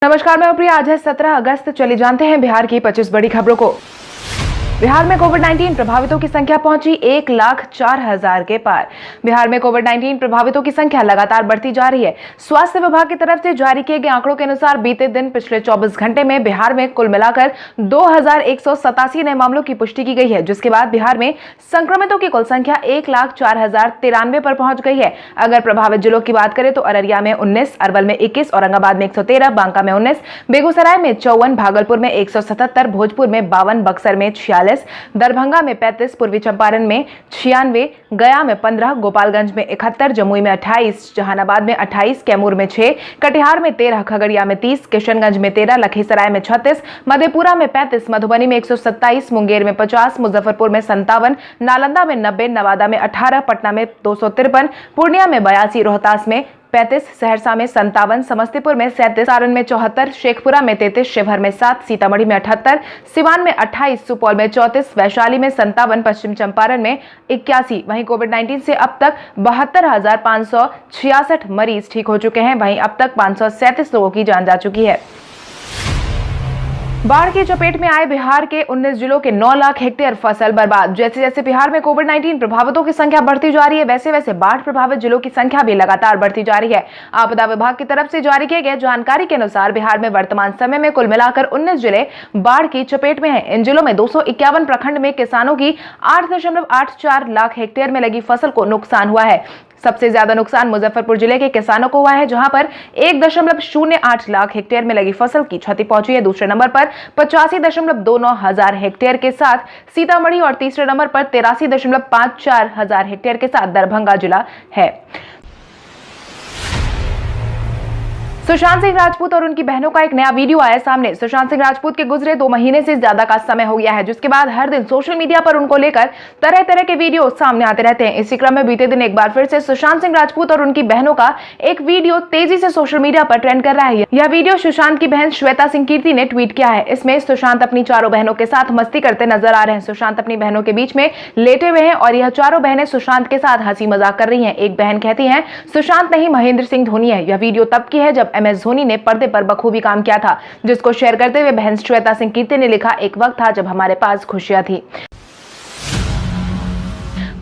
नमस्कार, मैं प्रिया। आज है 17 अगस्त। चलिए जानते हैं बिहार की 25 बड़ी खबरों को। बिहार में कोविड-19 प्रभावितों की संख्या पहुंची 1,04,000 के पार। बिहार में कोविड-19 प्रभावितों की संख्या लगातार बढ़ती जा रही है। स्वास्थ्य विभाग की तरफ से जारी किए गए आंकड़ों के अनुसार बीते दिन पिछले 24 घंटे में बिहार में कुल मिलाकर 2,187 नए मामलों की पुष्टि की गई है, जिसके बाद बिहार में संक्रमितों की कुल संख्या 1,04,093 पर पहुंच गई है। अगर प्रभावित जिलों की बात करें तो अररिया में 19, अरवल में 21, औरंगाबाद में 113, बांका में 19, बेगूसराय में 54, भागलपुर में 177, भोजपुर में 52, बक्सर में 46, दरभंगा में 35, पूर्वी चंपारण में 96, गया में 15, गोपालगंज में 71, जमुई में 28, जहानाबाद में 28, कैमूर में 6, कटिहार में 13, खगड़िया में 30, किशनगंज में 13, लखीसराय में 36, मधेपुरा में 35, मधुबनी में 127, मुंगेर में 50, मुजफ्फरपुर में 57, नालंदा में 90, नवादा में 18, पटना में 253, पूर्णिया में 82, रोहतास में 35, सहरसा में 57, समस्तीपुर में 37, सारण में 74, शेखपुरा में 33, शिवहर में 7, सीतामढ़ी में 78, सिवान में 28, सुपौल में 34, वैशाली में 57, पश्चिम चंपारण में 81। वहीं कोविड-19 से अब तक 72,566 मरीज ठीक हो चुके हैं। वहीं अब तक 537 लोगों की जान जा चुकी है। बाढ़ की चपेट में आए बिहार के 19 जिलों के 9 लाख हेक्टेयर फसल बर्बाद। जैसे जैसे बिहार में कोविड-19 प्रभावितों की संख्या बढ़ती जा रही है, वैसे वैसे बाढ़ प्रभावित जिलों की संख्या भी लगातार बढ़ती जा रही है। आपदा विभाग की तरफ से जारी किए गए जानकारी के अनुसार बिहार में वर्तमान समय में कुल मिलाकर 19 जिले बाढ़ की चपेट में हैं। इन जिलों में 251 प्रखंड में किसानों की 8.84 लाख हेक्टेयर में लगी फसल को नुकसान हुआ है। सबसे ज्यादा नुकसान मुजफ्फरपुर जिले के किसानों को हुआ है, जहां पर 1.08 लाख हेक्टेयर में लगी फसल की क्षति पहुंची है। दूसरे नंबर पर 85.29 हजार हेक्टेयर के साथ सीतामढ़ी और तीसरे नंबर पर 83.54 हजार हेक्टेयर के साथ दरभंगा जिला है। सुशांत सिंह राजपूत और उनकी बहनों का एक नया वीडियो आया सामने। सुशांत सिंह राजपूत के गुजरे 2 महीने से ज्यादा का समय हो गया है, जिसके बाद हर दिन सोशल मीडिया पर उनको लेकर तरह तरह के वीडियो सामने आते रहते हैं। इसी क्रम में बीते दिन एक बार फिर से सुशांत सिंह राजपूत और उनकी बहनों का एक वीडियो तेजी से सोशल मीडिया पर ट्रेंड कर रहा है। यह वीडियो सुशांत की बहन श्वेता सिंह कीर्ति ने ट्वीट किया है। इसमें सुशांत अपनी चारों बहनों के साथ मस्ती करते नजर आ रहे हैं। सुशांत अपनी बहनों के बीच में लेटे हुए हैं और यह चारों बहनें सुशांत के साथ हंसी मजाक कर रही है। एक बहन कहती है, सुशांत नहीं महेंद्र सिंह धोनी है। यह वीडियो तब की है जब MS धोनी ने पर्दे पर बखूबी काम किया था, जिसको शेयर करते हुए बहन श्वेता सिंह कीर्ति ने लिखा, एक वक्त था जब हमारे पास खुशियां थी।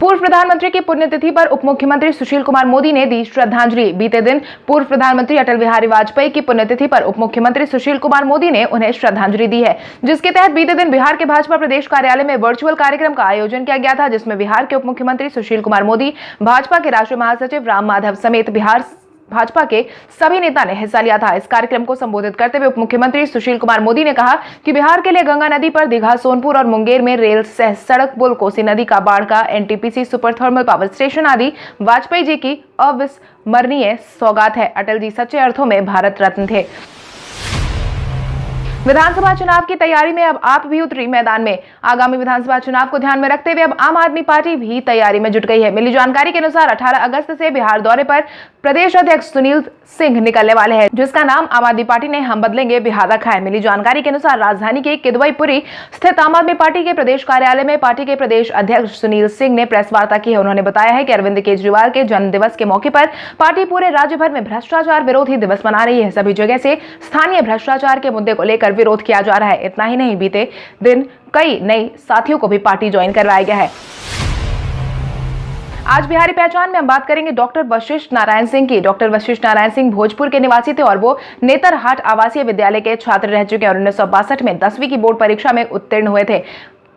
पूर्व प्रधानमंत्री की पुण्यतिथि पर उप मुख्यमंत्री सुशील कुमार मोदी ने दी श्रद्धांजलि। बीते दिन पूर्व प्रधानमंत्री अटल बिहारी वाजपेयी की पुण्यतिथि पर उप मुख्यमंत्री सुशील कुमार मोदी ने उन्हें श्रद्धांजलि दी है, जिसके तहत बीते दिन बिहार के भाजपा प्रदेश कार्यालय में वर्चुअल कार्यक्रम का आयोजन किया गया था, जिसमें बिहार के उप मुख्यमंत्री सुशील कुमार मोदी, भाजपा के राष्ट्रीय महासचिव राम माधव समेत बिहार भाजपा के सभी नेता ने हिस्सा लिया था। इस कार्यक्रम को संबोधित करते हुए उप मुख्यमंत्री सुशील कुमार मोदी ने कहा कि बिहार के लिए गंगा नदी पर दीघा, सोनपुर और मुंगेर में रेल सह सड़क पुल, कोसी नदी का बाढ़ का NTPC super thermal power station आदि वाजपेयी जी की अविस्मरणीय सौगात है। अटल जी सच्चे अर्थों में भारत रत्न थे। विधानसभा चुनाव की तैयारी में अब आप भी उतरी मैदान में। आगामी विधानसभा चुनाव को ध्यान में रखते हुए अब आम आदमी पार्टी भी तैयारी में जुट गई है। मिली जानकारी के अनुसार 18 अगस्त से बिहार दौरे पर प्रदेश अध्यक्ष सुनील सिंह निकलने वाले हैं, जिसका नाम आम आदमी पार्टी ने हम बदलेंगे बिहार रखा है। मिली जानकारी के अनुसार राजधानी के किदवईपुरी स्थित आम आदमी पार्टी के प्रदेश कार्यालय में पार्टी के प्रदेश अध्यक्ष सुनील सिंह ने प्रेस वार्ता की है। उन्होंने बताया है कि अरविंद केजरीवाल के जन्म दिवस के मौके पर पार्टी पूरे राज्य भर में भ्रष्टाचार विरोधी दिवस मना रही है। सभी जगह से स्थानीय भ्रष्टाचार के मुद्दे को लेकर विरोध किया जा रहा है। इतना ही नहीं, बीते दिन कई नए साथियों को भी पार्टी ज्वाइन करवाया गया है। आज बिहारी पहचान में हम बात करेंगे डॉक्टर वशिष्ठ नारायण सिंह की। डॉक्टर वशिष्ठ नारायण सिंह भोजपुर के निवासी थे और वो नेतरहाट आवासीय विद्यालय के छात्र रह चुके हैं और 1962 में 10वीं की बोर्ड परीक्षा में उत्तीर्ण हुए थे।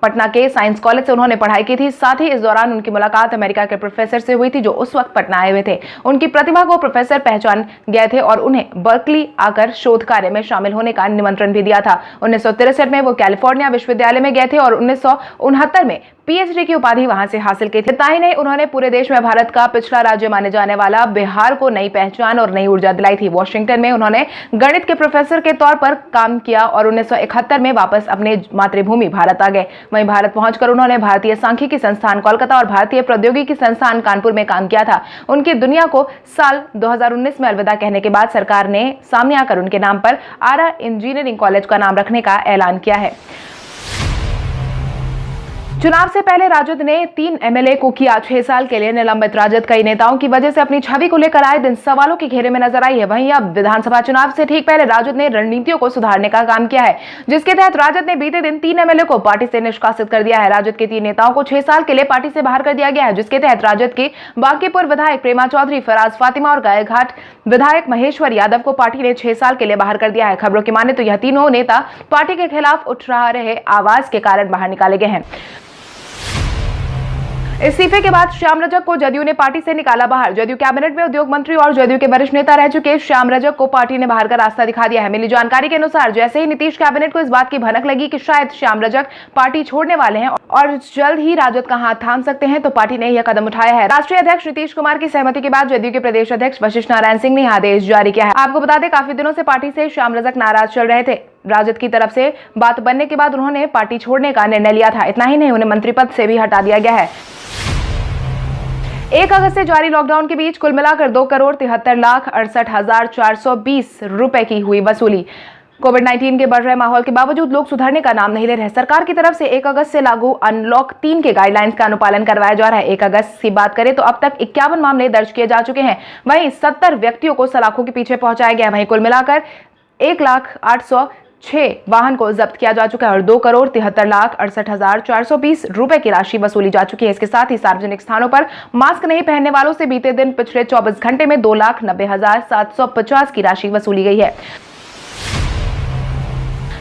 पटना के साइंस कॉलेज से उन्होंने पढ़ाई की थी। साथ ही इस दौरान उनकी मुलाकात अमेरिका के प्रोफेसर से हुई थी, जो उस वक्त पटना आए हुए थे। उनकी प्रतिभा को प्रोफेसर पहचान गए थे और उन्हें बर्कली आकर शोध कार्य में शामिल होने का निमंत्रण भी दिया था। 1963 में वो कैलिफोर्निया विश्वविद्यालय में गए थे और 1969 में PhD की उपाधि वहां से हासिल की थी। इतना ही नहीं, उन्होंने पूरे देश में भारत का पिछड़ा राज्य माने जाने वाला बिहार को नई पहचान और नई ऊर्जा दिलाई थी। वॉशिंगटन में उन्होंने गणित के प्रोफेसर के तौर पर काम किया और 1971 में वापस अपने मातृभूमि भारत आ गए। वहीं भारत पहुंचकर उन्होंने भारतीय सांख्यिकी संस्थान कोलकाता और भारतीय प्रौद्योगिकी संस्थान कानपुर में काम किया था। उनकी दुनिया को साल 2019 में अलविदा कहने के बाद सरकार ने सामने आकर उनके नाम पर आरा इंजीनियरिंग कॉलेज का नाम रखने का ऐलान किया है। चुनाव से पहले राजद ने 3 एमएलए को किया 6 साल के लिए निलंबित। राजद कई नेताओं की वजह से अपनी छवि को लेकर आए दिन सवालों के घेरे में नजर आई है। वहीं अब विधानसभा चुनाव से ठीक पहले राजद ने रणनीतियों को सुधारने का काम किया है, जिसके तहत राजद ने बीते दिन 3 एमएलए को पार्टी से निष्कासित कर दिया है। राजद के 3 नेताओं को 6 साल के लिए पार्टी से बाहर कर दिया गया है, जिसके तहत राजद की बांकीपुर विधायक प्रेमा चौधरी, फराज फातिमा और गायघाट विधायक महेश्वर यादव को पार्टी ने 6 साल के लिए बाहर कर दिया है। खबरों की माने तो यह तीनों नेता पार्टी के खिलाफ उठ रहे आवाज के कारण बाहर निकाले गए हैं। इस्तीफे के बाद श्याम रजक को जदयू ने पार्टी से निकाला बाहर। जदयू कैबिनेट में उद्योग मंत्री और जदयू के वरिष्ठ नेता रह चुके श्याम रजक को पार्टी ने बाहर का रास्ता दिखा दिया है। मिली जानकारी के अनुसार जैसे ही नीतीश कैबिनेट को इस बात की भनक लगी कि शायद श्याम रजक पार्टी छोड़ने वाले हैं और जल्द ही राजद का हाथ थाम सकते हैं, तो पार्टी ने यह कदम उठाया है। राष्ट्रीय अध्यक्ष नीतीश कुमार की सहमति के बाद जदयू के प्रदेश अध्यक्ष वशिष्ठ नारायण सिंह ने आदेश जारी किया है। आपको बता दें, काफी दिनों से पार्टी से श्याम रजक नाराज चल रहे थे। राजद की तरफ से बात बनने के बाद उन्होंने पार्टी छोड़ने का निर्णय लिया था। इतना ही नहीं, उन्हें मंत्री पद से भी हटा दिया गया है। 1 अगस्त से जारी लॉकडाउन के बीच कुल मिलाकर 2,73,68,420 रुपए की हुई वसूली। कोविड-19 के बढ़ रहे माहौल के बावजूद लोग सुधरने का नाम नहीं ले रहे। सरकार की तरफ से 1 अगस्त से लागू अनलॉक 3 के गाइडलाइंस का अनुपालन करवाया जा रहा है। 1 अगस्त की बात करें तो अब तक 51 मामले दर्ज किए जा चुके हैं। वहीं 70 व्यक्तियों को सलाखों के पीछे पहुंचाया गया। वहीं कुल मिलाकर 1,08,06 वाहन को जब्त किया जा चुका है और 2,73,68,420 रुपए की राशि वसूली जा चुकी है। इसके साथ ही सार्वजनिक स्थानों पर मास्क नहीं पहनने वालों से बीते दिन पिछले 24 घंटे में 2,90,750 की राशि वसूली गई है।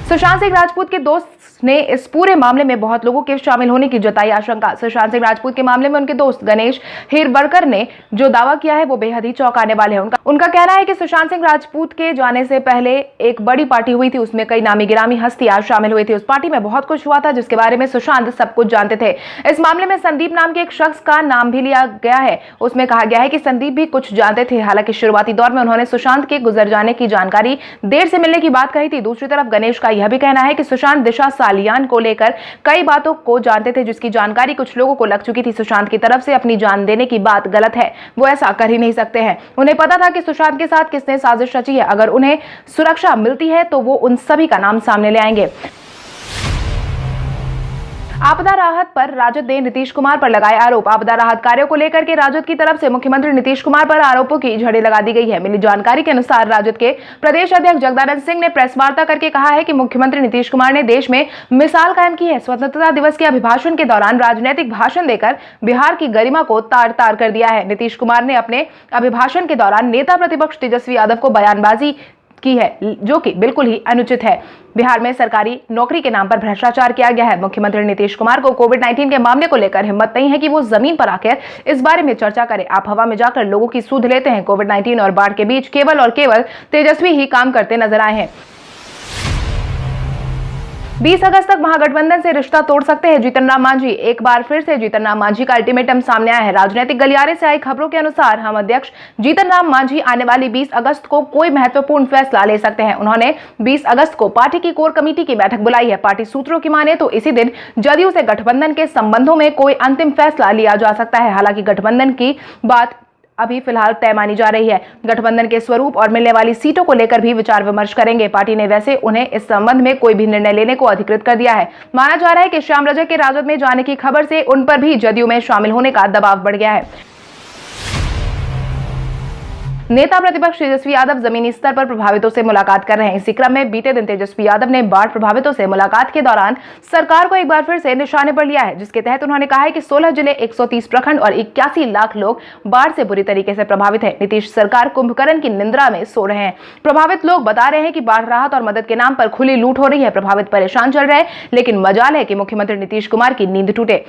सुशांत सिंह राजपूत के दोस्त ने इस पूरे मामले में बहुत लोगों के शामिल होने की जताई आशंका। सुशांत सिंह राजपूत के मामले में उनके दोस्त गणेश हिरबड़कर ने जो दावा किया है वो बेहद ही चौंकाने वाले हैं। उनका कहना है कि सुशांत सिंह राजपूत के जाने से पहले एक बड़ी पार्टी हुई थी, उसमें कई नामी गिरामी हस्तियां शामिल हुई थी। उस पार्टी में बहुत कुछ हुआ था जिसके बारे में सुशांत सब कुछ जानते थे। इस मामले में संदीप नाम के एक शख्स का नाम भी लिया गया है। उसमें कहा गया है कि संदीप भी कुछ जानते थे। हालांकि शुरुआती दौर में उन्होंने सुशांत के गुजर जाने की जानकारी देर से मिलने की बात कही थी। दूसरी तरफ गणेश का यह भी कहना है कि सुशांत दिशा सालियान को लेकर कई बातों को जानते थे, जिसकी जानकारी कुछ लोगों को लग चुकी थी। सुशांत की तरफ से अपनी जान देने की बात गलत है, वो ऐसा कर ही नहीं सकते हैं। उन्हें पता था कि सुशांत के साथ किसने साजिश रची है। अगर उन्हें सुरक्षा मिलती है तो वो उन सभी का नाम सामने ले आएंगे। आपदा राहत पर राजद ने नीतीश कुमार पर लगाए आरोप। आपदा राहत कार्यों को लेकर के राजद की तरफ से मुख्यमंत्री नीतीश कुमार पर आरोपों की झड़ी लगा दी गई है। मिली जानकारी के अनुसार राजद के प्रदेश अध्यक्ष जगदानंद सिंह ने प्रेस वार्ता करके कहा है कि मुख्यमंत्री नीतीश कुमार ने देश में मिसाल कायम की है। स्वतंत्रता दिवस के अभिभाषण के दौरान राजनीतिक भाषण देकर बिहार की गरिमा को तार तार कर दिया है। नीतीश कुमार ने अपने अभिभाषण के दौरान नेता प्रतिपक्ष तेजस्वी यादव को बयानबाजी की है, जो कि बिल्कुल ही अनुचित है। बिहार में सरकारी नौकरी के नाम पर भ्रष्टाचार किया गया है। मुख्यमंत्री नीतीश कुमार को कोविड-19 के मामले को लेकर हिम्मत नहीं है कि वो जमीन पर आकर इस बारे में चर्चा करें। आप हवा में जाकर लोगों की सुध लेते हैं। कोविड-19 और बाढ़ के बीच केवल और केवल तेजस्वी ही काम करते नजर आए हैं। 20 अगस्त तक महागठबंधन से रिश्ता तोड़ सकते हैं जीतन राम मांझी। एक बार फिर से जीतन राम मांझी का अल्टीमेटम सामने आया है। राजनीतिक गलियारे से आई खबरों के अनुसार हम अध्यक्ष जीतन राम मांझी आने वाली 20 अगस्त को कोई महत्वपूर्ण फैसला ले सकते हैं। उन्होंने 20 अगस्त को पार्टी की कोर कमेटी की बैठक बुलाई है। पार्टी सूत्रों की माने तो इसी दिन जदयू से गठबंधन के संबंधों में कोई अंतिम फैसला लिया जा सकता है। हालांकि गठबंधन की बात अभी फिलहाल तय मानी जा रही है। गठबंधन के स्वरूप और मिलने वाली सीटों को लेकर भी विचार विमर्श करेंगे। पार्टी ने वैसे उन्हें इस संबंध में कोई भी निर्णय लेने को अधिकृत कर दिया है। माना जा रहा है कि श्याम रजक के राजद में जाने की खबर से उन पर भी जदयू में शामिल होने का दबाव बढ़ गया है। नेता प्रतिपक्ष तेजस्वी यादव जमीनी स्तर पर प्रभावितों से मुलाकात कर रहे हैं। इसी क्रम में बीते दिन तेजस्वी यादव ने बाढ़ प्रभावितों से मुलाकात के दौरान सरकार को एक बार फिर से निशाने पर लिया है, जिसके तहत उन्होंने कहा है कि 16 जिले, 130 प्रखंड और 81 लाख लोग बाढ़ से बुरी तरीके से प्रभावित हैं। नीतीश सरकार कुंभकर्ण की निंद्रा में सो रहे हैं। प्रभावित लोग बता रहे हैं कि बाढ़ राहत और मदद के नाम पर खुली लूट हो रही है। प्रभावित परेशान चल रहे हैं, लेकिन मजाल है कि मुख्यमंत्री नीतीश कुमार की नींद टूटे।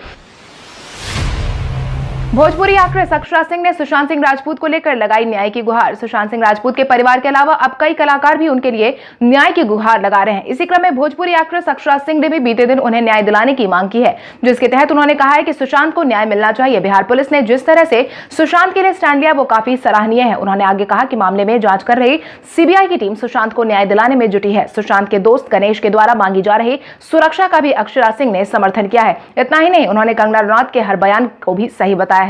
भोजपुरी एक्ट्रेस अक्षरा सिंह ने सुशांत सिंह राजपूत को लेकर लगाई न्याय की गुहार। सुशांत सिंह राजपूत के परिवार के अलावा अब कई कलाकार भी उनके लिए न्याय की गुहार लगा रहे हैं। इसी क्रम में भोजपुरी एक्ट्रेस अक्षरा सिंह ने भी बीते दिन उन्हें न्याय दिलाने की मांग की है, जिसके तहत उन्होंने कहा है कि सुशांत को न्याय मिलना चाहिए। बिहार पुलिस ने जिस तरह से सुशांत के लिए स्टैंड लिया वो काफी सराहनीय है। उन्होंने आगे कहा कि मामले में जांच कर रही सीबीआई की टीम सुशांत को न्याय दिलाने में जुटी है। सुशांत के दोस्त गणेश के द्वारा मांगी जा रही सुरक्षा का भी अक्षरा सिंह ने समर्थन किया है। इतना ही नहीं, उन्होंने कंगना रनौत के हर बयान को भी सही बताया है।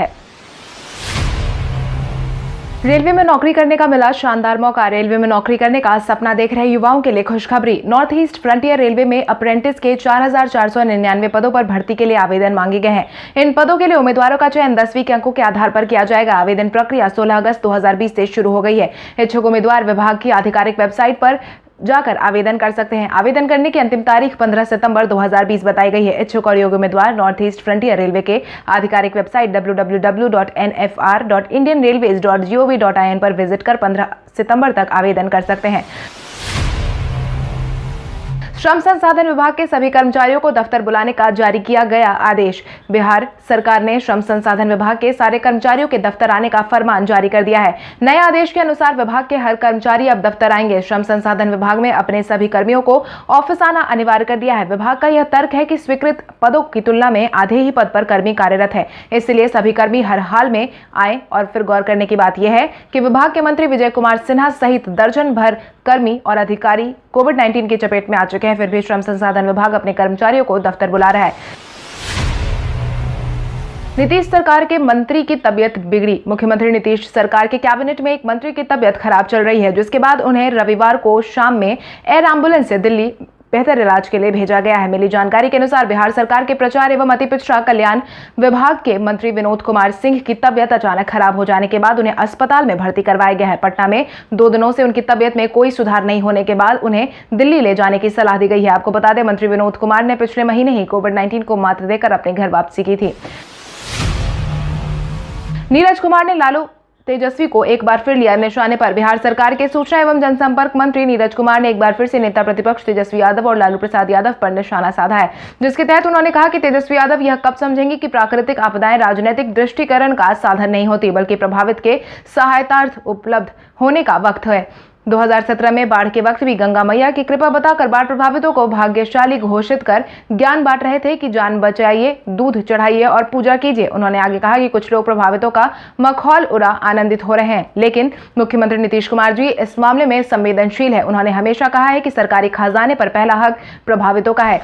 रेलवे में नौकरी करने का मिला शानदार मौका। रेलवे में नौकरी करने का सपना देख रहे युवाओं के लिए खुशखबरी। नॉर्थ ईस्ट फ्रंटियर रेलवे में अप्रेंटिस के 4,499 पदों पर भर्ती के लिए आवेदन मांगे गए हैं। इन पदों के लिए उम्मीदवारों का चयन 10वीं के अंकों के आधार पर किया जाएगा। आवेदन प्रक्रिया 16 अगस्त 2020 से शुरू हो गई है। इच्छुक उम्मीदवार विभाग की आधिकारिक वेबसाइट पर जाकर आवेदन कर सकते हैं। आवेदन करने की अंतिम तारीख 15 सितंबर 2020 बताई गई है। इच्छुक और योग्य उम्मीदवार नॉर्थ ईस्ट फ्रंटियर रेलवे के आधिकारिक वेबसाइट www.nfr.indianrailways.gov.in पर विजिट कर 15 सितंबर तक आवेदन कर सकते हैं। श्रम संसाधन विभाग के सभी कर्मचारियों को दफ्तर बुलाने का जारी किया गया आदेश। बिहार सरकार ने श्रम संसाधन विभाग के सारे कर्मचारियों के दफ्तर आने का फरमान जारी कर दिया है। नए आदेश के अनुसार विभाग के हर कर्मचारी अब दफ्तर आएंगे। श्रम संसाधन विभाग में अपने सभी कर्मियों को ऑफिस आना अनिवार्य कर दिया है। विभाग का यह तर्क है कि स्वीकृत पदों की तुलना में आधे ही पद पर कर्मी कार्यरत है, इसलिए सभी कर्मी हर हाल में आए। और फिर गौर करने की बात यह है कि विभाग के मंत्री विजय कुमार सिन्हा सहित दर्जन भर कर्मी और अधिकारी कोविड-19 की चपेट में आ चुके हैं, फिर भी श्रम संसाधन विभाग अपने कर्मचारियों को दफ्तर बुला रहा है। नीतीश सरकार के मंत्री की तबीयत बिगड़ी। मुख्यमंत्री नीतीश सरकार के कैबिनेट में एक मंत्री की तबीयत खराब चल रही है, जिसके बाद उन्हें रविवार को शाम में एयर एम्बुलेंस से दिल्ली बेहतर इलाज के लिए भेजा गया है। मिली जानकारी के अनुसार बिहार सरकार के प्रचार एवं अति पिछड़ा कल्याण विभाग के मंत्री विनोद कुमार सिंह की तबीयत अचानक खराब हो जाने के बाद उन्हें अस्पताल में भर्ती करवाया गया है। पटना में 2 दिनों से उनकी तबीयत में कोई सुधार नहीं होने के बाद उन्हें दिल्ली ले जाने की सलाह दी गई है। आपको बता दें, मंत्री विनोद कुमार ने पिछले महीने ही कोविड-19 को मात देकर अपने घर वापसी की थी। नीरज कुमार ने लालू तेजस्वी को एक बार फिर लिया निशाने पर। बिहार सरकार के सूचना एवं जनसंपर्क मंत्री नीरज कुमार ने एक बार फिर से नेता प्रतिपक्ष तेजस्वी यादव और लालू प्रसाद यादव पर निशाना साधा है, जिसके तहत उन्होंने कहा कि तेजस्वी यादव यह कब समझेंगे कि प्राकृतिक आपदाएं राजनीतिक दृष्टिकरण का साधन नहीं होती, बल्कि प्रभावित के सहायतार्थ उपलब्ध होने का वक्त है। 2017 में बाढ़ के वक्त भी गंगा मैया की कृपा बताकर बाढ़ प्रभावितों को भाग्यशाली घोषित कर ज्ञान बांट रहे थे कि जान बचाइए, दूध चढ़ाइए और पूजा कीजिए। उन्होंने आगे कहा कि कुछ लोग प्रभावितों का मखौल उड़ा आनंदित हो रहे हैं, लेकिन मुख्यमंत्री नीतीश कुमार जी इस मामले में संवेदनशील है। उन्होंने हमेशा कहा है कि सरकारी खजाने पर पहला हक प्रभावितों का है।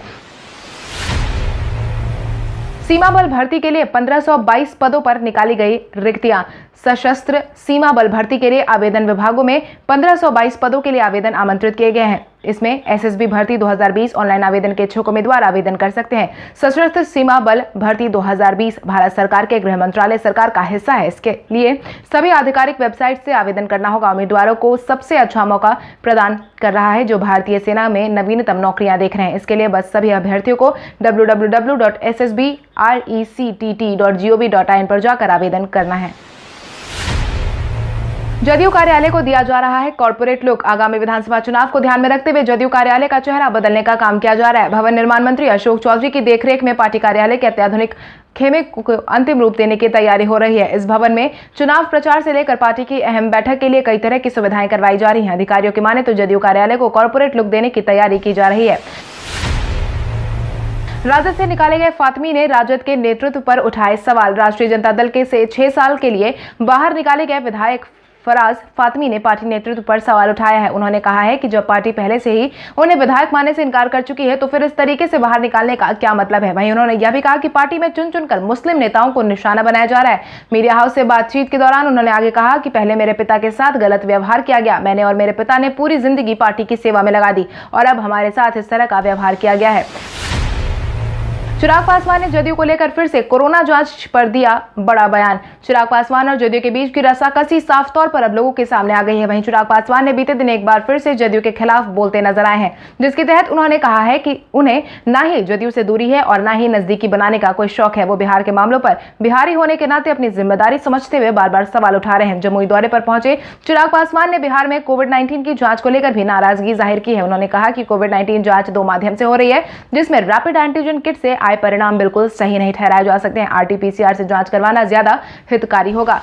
सीमा बल भर्ती के लिए 1522 पदों पर निकाली गई रिक्तियां। सशस्त्र सीमा बल भर्ती के लिए आवेदन विभागों में 1522 पदों के लिए आवेदन आमंत्रित किए गए हैं। इसमें एसएसबी भर्ती 2020 ऑनलाइन आवेदन के इच्छुक उम्मीदवार आवेदन कर सकते हैं। सशस्त्र सीमा बल भर्ती 2020 भारत सरकार के गृह मंत्रालय सरकार का हिस्सा है। इसके लिए सभी आधिकारिक वेबसाइट से आवेदन करना होगा। उम्मीदवारों को सबसे अच्छा मौका प्रदान कर रहा है जो भारतीय सेना में नवीनतम नौकरियां देख रहे हैं। इसके लिए बस सभी अभ्यर्थियों को www.ssbrectt.gov.in पर जाकर आवेदन करना है। जदयू कार्यालय को दिया जा रहा है कॉर्पोरेट लुक। आगामी विधानसभा चुनाव को ध्यान में रखते हुए जदयू कार्यालय का चेहरा बदलने का काम किया जा रहा है। भवन निर्माण मंत्री अशोक चौधरी की देखरेख में पार्टी कार्यालय के अत्याधुनिक खेमे को अंतिम रूप देने की तैयारी हो रही है। इस भवन में चुनाव प्रचार से लेकर पार्टी की अहम बैठक के लिए कई तरह की सुविधाएं करवाई जा रही हैं। अधिकारियों की माने तो जदयू कार्यालय को कॉर्पोरेट लुक देने की तैयारी की जा रही है। राजद से निकाले गए फातमी ने राजद के नेतृत्व पर उठाए सवाल। राष्ट्रीय जनता दल के से 6 साल के लिए बाहर निकाले गए विधायक फराज फातमी ने पार्टी नेतृत्व पर सवाल उठाया है। उन्होंने कहा है कि जब पार्टी पहले से ही उन्हें विधायक मानने से इनकार कर चुकी है तो फिर इस तरीके से बाहर निकालने का क्या मतलब है। वहीं उन्होंने यह भी कहा कि पार्टी में चुन चुनकर मुस्लिम नेताओं को निशाना बनाया जा रहा है। मीडिया हाउस से बातचीत के दौरान उन्होंने आगे कहा कि पहले मेरे पिता के साथ गलत व्यवहार किया गया, मैंने और मेरे पिता ने पूरी जिंदगी पार्टी की सेवा में लगा दी और अब हमारे साथ इस तरह का व्यवहार किया गया है। चिराग पासवान ने जदयू को लेकर फिर से कोरोना जांच पर दिया बड़ा बयान। चिराग पासवान और जदयू के बीच की रस्साकसी साफ तौर पर अब लोगों के सामने आ गई है। वहीं चिराग पासवान ने बीते दिन एक बार फिर से जदयू के खिलाफ बोलते नजर आए हैं, जिसके तहत उन्होंने कहा है कि उन्हें ना ही जदयू से दूरी है और ना ही नजदीकी बनाने का कोई शौक है। वो बिहार के मामलों पर बिहारी होने के नाते अपनी जिम्मेदारी समझते हुए बार बार सवाल उठा रहे हैं। जमुई दौरे पर पहुंचे चिराग पासवान ने बिहार में कोविड-19 की जांच को लेकर भी नाराजगी जाहिर की है। उन्होंने कहा कि कोविड-19 जांच 2 माध्यम से हो रही है, जिसमें रैपिड एंटीजन किट से आए परिणाम बिल्कुल सही नहीं ठहराए जा सकते हैं। आरटी-पीसीआर से जांच करवाना ज्यादा हितकारी होगा।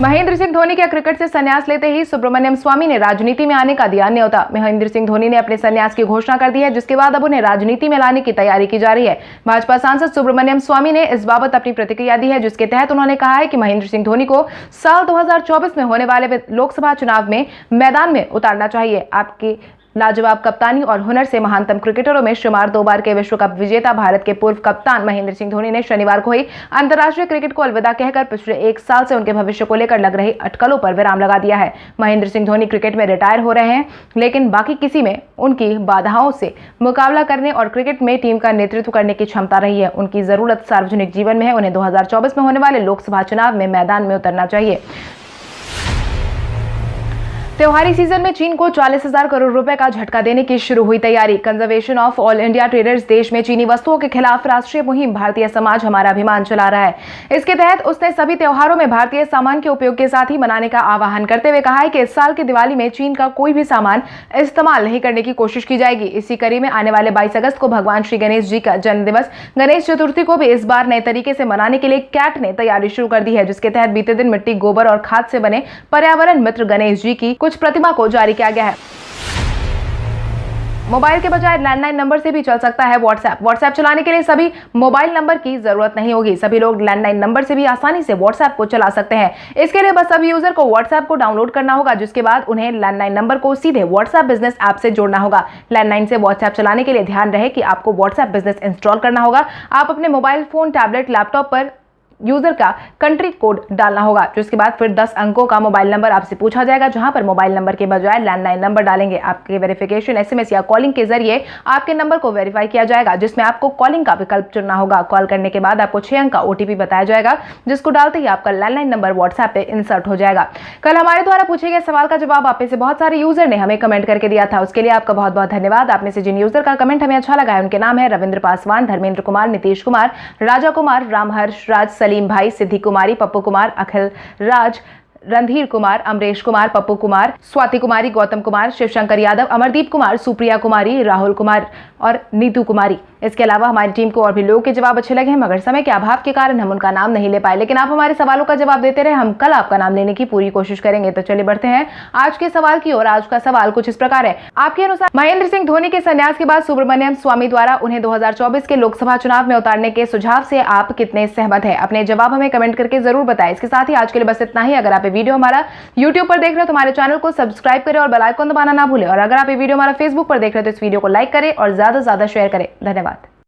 महेंद्र सिंह धोनी के क्रिकेट से संन्यास लेते ही सुब्रमण्यम स्वामी ने राजनीति में आने का दिया न्योता। महेंद्र सिंह धोनी ने अपने संन्यास की घोषणा कर दी है, जिसके बाद अब उन्हें राजनीति में लाने की तैयारी की जा रही है। भाजपा सांसद सुब्रमण्यम स्वामी ने इस बाबत अपनी प्रतिक्रिया दी है, जिसके तहत उन्होंने कहा है कि महेंद्र सिंह धोनी को साल 2024 में होने वाले लोकसभा चुनाव में मैदान में उतारना चाहिए। आपकी लाजवाब कप्तानी और हुनर से महानतम क्रिकेटरों में शुमार 2 बार के विश्व कप विजेता भारत के पूर्व कप्तान महेंद्र सिंह धोनी ने शनिवार को ही अंतर्राष्ट्रीय क्रिकेट को अलविदा कहकर पिछले 1 साल से उनके भविष्य को लेकर लग रही अटकलों पर विराम लगा दिया है। महेंद्र सिंह धोनी क्रिकेट में रिटायर हो रहे हैं, लेकिन बाकी किसी में उनकी बाधाओं से मुकाबला करने और क्रिकेट में टीम का नेतृत्व करने की क्षमता रही है। उनकी जरूरत सार्वजनिक जीवन में है। उन्हें 2024 में होने वाले लोकसभा चुनाव में मैदान में उतरना चाहिए। त्योहारी सीजन में चीन को 40,000 करोड़ रुपए का झटका देने की शुरू हुई तैयारी। Conservation of all India traders देश में चीनी वस्तुओं के खिलाफ राष्ट्रीय मुहिम भारतीय समाज हमारा अभिमान चला रहा है। इसके तहत उसने सभी त्योहारों में भारतीय सामान के उपयोग के साथ ही मनाने का आह्वान करते हुए कहा है कि इस साल की दिवाली में चीन का कोई भी सामान इस्तेमाल नहीं करने की कोशिश की जाएगी। इसी कड़ी में आने वाले 22 अगस्त को भगवान श्री गणेश जी का जन्मदिवस गणेश चतुर्थी को भी इस बार नए तरीके से मनाने के लिए कैट ने तैयारी शुरू कर दी है, जिसके तहत बीते दिन मिट्टी, गोबर और खाद से बने पर्यावरण मित्र गणेश जी की कुछ प्रतिमा को जारी किया गया है। मोबाइल के बजाय लैंडलाइन नंबर से भी चल सकता है व्हाट्सएप चलाने के लिए सभी मोबाइल नंबर की जरूरत नहीं होगी। सभी लोग लैंडलाइन नंबर से भी आसानी से व्हाट्सएप को चला सकते हैं। इसके लिए बस सभी यूजर को व्हाट्सएप को डाउनलोड करना होगा, जिसके बाद उन्हें लैंडलाइन नंबर को सीधे व्हाट्सएप बिजनेस ऐप से जोड़ना होगा। लैंडलाइन से व्हाट्सएप चलाने के लिए ध्यान रहे कि आपको व्हाट्सएप बिजनेस इंस्टॉल करना होगा। आप अपने मोबाइल फोन, टैबलेट, लैपटॉप पर यूजर का कंट्री कोड डालना होगा, जिसके बाद फिर 10 अंकों का मोबाइल नंबर आपसे पूछा जाएगा, जहां पर मोबाइल नंबर के बजाय लैंडलाइन नंबर डालेंगे। आपके वेरिफिकेशन एसएमएस या कॉलिंग के जरिए आपके नंबर को वेरीफाई किया जाएगा, जिसमें आपको कॉलिंग का विकल्प चुनना होगा। कॉल करने के बाद आपको 6 अंक का ओटीपी बताया जाएगा, जिसको डालते ही आपका लैंडलाइन नंबर व्हाट्सएप पे इंसर्ट हो जाएगा। कल हमारे द्वारा पूछे गए सवाल का जवाब आप में से बहुत सारे यूजर ने हमें कमेंट करके दिया था। उसके लिए आपका बहुत बहुत धन्यवाद। आप में से जिन यूजर का कमेंट हमें अच्छा लगा है उनके नाम है रविंद्र पासवान, धर्मेंद्र कुमार, नीतीश कुमार, राजा कुमार, रामहर्ष राज, सलीम भाई, सिद्धि कुमारी, पप्पू कुमार, अखिल राज, रणधीर कुमार, अमरेश कुमार, पप्पू कुमार, स्वाति कुमारी, गौतम कुमार, शिवशंकर यादव, अमरदीप कुमार, सुप्रिया कुमारी, राहुल कुमार और नीतू कुमारी। इसके अलावा हमारी टीम को और भी लोगों के जवाब अच्छे लगे हैं, मगर समय के अभाव के कारण हम उनका नाम नहीं ले पाए। लेकिन आप हमारे सवालों का जवाब देते रहे, हम कल आपका नाम लेने की पूरी कोशिश करेंगे। तो चलिए बढ़ते हैं आज के सवाल की ओर। आज का सवाल कुछ इस प्रकार है। आपके अनुसार महेंद्र सिंह धोनी के संन्यास के बाद सुब्रमण्यम स्वामी द्वारा उन्हें 2024 के लोकसभा चुनाव में उतारने के सुझाव से आप कितने सहमत हैं? अपने जवाब हमें कमेंट करके जरूर बताएं। इसके साथ ही आज के लिए बस इतना ही। अगर आप ये वीडियो हमारा YouTube पर देख रहे हो तो हमारे चैनल को सब्सक्राइब करें और बेल आइकन दबाना ना भूलें। और अगर आप ये वीडियो हमारा Facebook पर देख रहे हो तो इस वीडियो को लाइक करें और ज्यादा से ज्यादा शेयर करें। धन्यवाद।